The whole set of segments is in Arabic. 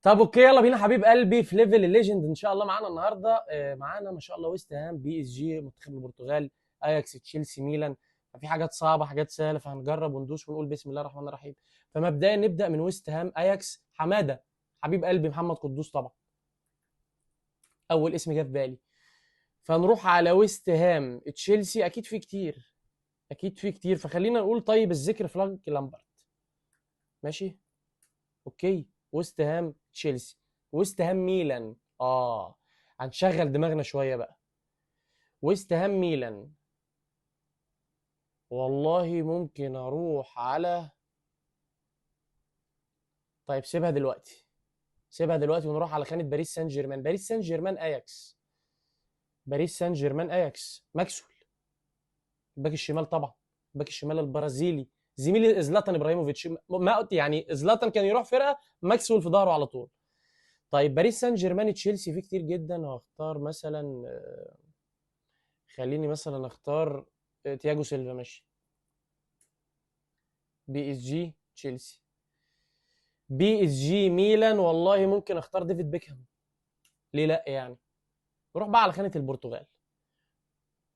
طب اوكي، يلا بينا حبيب قلبي في ليفل الليجند ان شاء الله. معانا النهارده معانا ما شاء الله ويست هام، بي اس جي، منتخب البرتغال، اياكس، تشيلسي، ميلان. ففي حاجات صعبه حاجات سهله، فهنجرب وندوس ونقول بسم الله الرحمن الرحيم. فمبدئيا نبدا من ويست هام اياكس. حماده حبيب قلبي محمد قدوس طبعا اول اسم جه في بالي. فنروح على ويست هام تشيلسي، اكيد في كتير، اكيد في كتير. فخلينا نقول طيب الذكر فرانك لامبرت. ماشي، اوكي. ويست هام تشيلسي، ويست هام ميلان. هنشغل دماغنا شويه بقى. ويست هام ميلان، والله ممكن اروح على، طيب سيبها دلوقتي، سيبها دلوقتي ونروح على خانه باريس سان جيرمان. باريس سان جيرمان اياكس، باريس سان جيرمان اياكس، ماكسول، الباك الشمال طبعا، الباك الشمال البرازيلي، زميلي زلاتان ابراهيموفيتش. ما قلت يعني زلاتان كان يروح فرقه ماكسول في ظهره على طول. طيب باريس سان جيرمان تشيلسي في كتير جدا، وهختار مثلا خليني مثلا اختار تياجو سيلفا. ماشي. بي اس جي تشيلسي، بي اس جي ميلان، والله ممكن اختار ديفيد بيكهام. ليه لا يعني. نروح بقى على خانة البرتغال.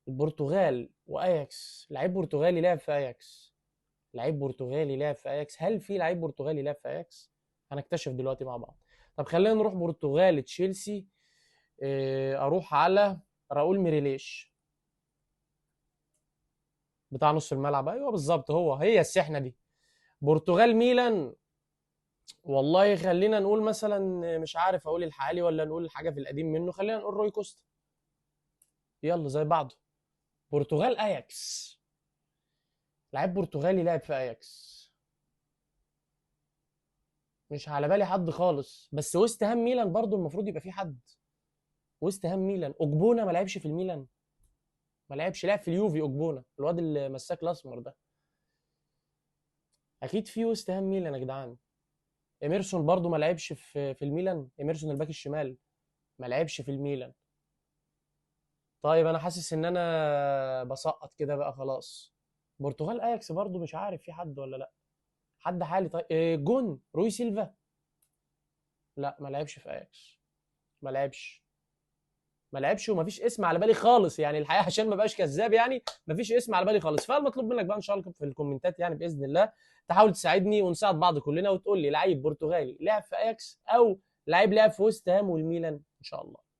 البرتغال واياكس، لعيب برتغالي لعب في اياكس، لعيب برتغالي لعب في اياكس. هل في لعيب برتغالي لعب في اياكس؟ هنكتشف دلوقتي مع بعض. طب خلينا نروح برتغال تشيلسي. اروح على راؤول ميريليش، بتاع نص الملعب. ايوه بالظبط، هي السحنه دي. برتغال ميلان، والله خلينا نقول مثلا، مش عارف اقول الحالي ولا نقول حاجه في القديم منه. خلينا نقول روي كوستا. يلا زي بعضه. برتغال اياكس، لعيب برتغالي لعب في اياكس. مش على بالي حد خالص، بس ويست هام ميلان برضو المفروض يبقى في حد. ويست هام ميلان، اوجبونا ما لعبش في الميلان؟ ما لعبش، لعب في اليوفي اوجبونا، الواد اللي مساك الاسمر ده. اكيد في ويست هام ميلان يا جدعان. ايميرسون برضو ما لعبش في الميلان، ايميرسون الباك الشمال ما لعبش في الميلان. طيب انا حاسس ان انا بسقط كده بقى خلاص. برتغال اياكس برضو مش عارف في حد ولا لا. حد حالي طيب، جون روي سيلفا. لا ما لعبش في اياكس، ما لعبش، ما لعبش. ومفيش اسم على بالي خالص يعني الحقيقه، عشان ما بقاش كذاب يعني. مفيش اسم على بالي خالص. فالمطلوب منك بقى ان شاء الله في الكومنتات يعني باذن الله تحاول تساعدني ونساعد بعض كلنا، وتقول لي لعيب برتغالي لعب في اياكس او لعيب لعب في ويست هام والميلان ان شاء الله.